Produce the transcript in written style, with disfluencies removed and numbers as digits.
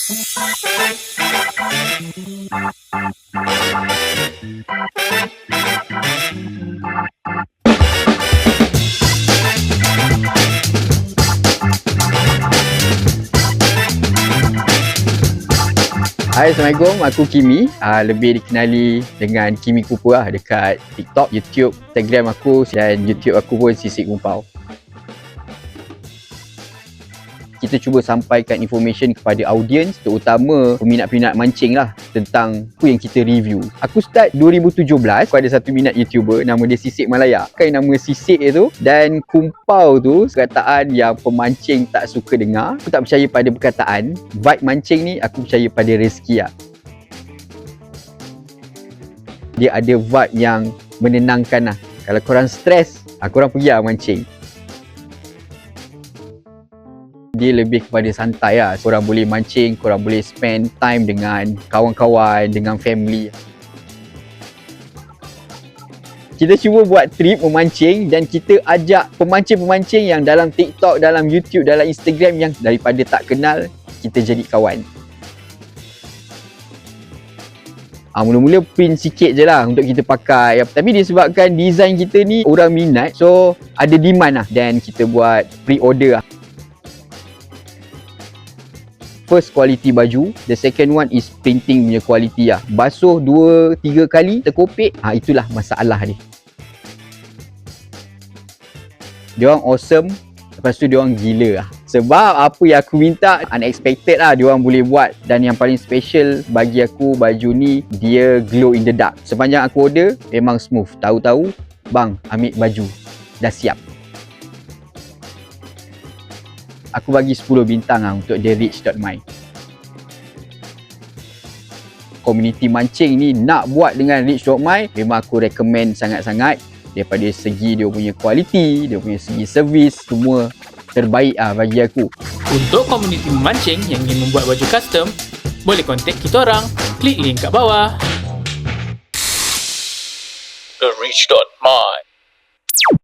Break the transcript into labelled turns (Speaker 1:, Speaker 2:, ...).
Speaker 1: Hai, Assalamualaikum. Aku Kimi. Lebih dikenali dengan Kimi Cooper lah dekat TikTok, YouTube, Instagram aku dan YouTube aku pun Sisik Gumpau. Kita cuba sampaikan information kepada audiens, terutama peminat-peminat mancing lah, tentang apa yang kita review. Aku start 2017, aku ada satu minat YouTuber nama dia Sisik Malaya. Kan nama Sisik itu dan Kumpau tu perkataan yang pemancing tak suka dengar. Aku tak percaya pada perkataan. Vibe mancing ni aku percaya pada rezeki lah. Dia ada vibe yang menenangkan lah. Kalau korang stres, korang pergi lah mancing. Dia lebih kepada santai lah. Korang boleh mancing, korang boleh spend time dengan kawan-kawan, dengan family. Kita cuba buat trip memancing dan kita ajak pemancing-pemancing yang dalam TikTok, dalam YouTube, dalam Instagram yang daripada tak kenal, kita jadi kawan. Mula-mula print sikit je lah untuk kita pakai. Tapi disebabkan design kita ni orang minat, so ada demand lah. Dan kita buat pre-order lah. First quality baju, the second one is printing punya quality lah. Basuh 2-3 kali terkopik, itulah masalah dia. Diorang awesome, lepas tu diorang gila lah. Sebab apa yang aku minta unexpected lah diorang boleh buat. Dan yang paling special bagi aku, baju ni dia glow in the dark. Sepanjang aku order memang smooth. Tahu-tahu bang ambil baju, dah siap. Aku bagi 10 bintang lah untuk The Rich.my. Komuniti mancing ni nak buat dengan Rich.my, memang aku recommend sangat-sangat. Daripada segi dia punya kualiti, dia punya segi servis, semua terbaik lah bagi aku.
Speaker 2: Untuk komuniti memancing yang ingin membuat baju custom, boleh kontak kita orang. Klik link kat bawah. The Rich.my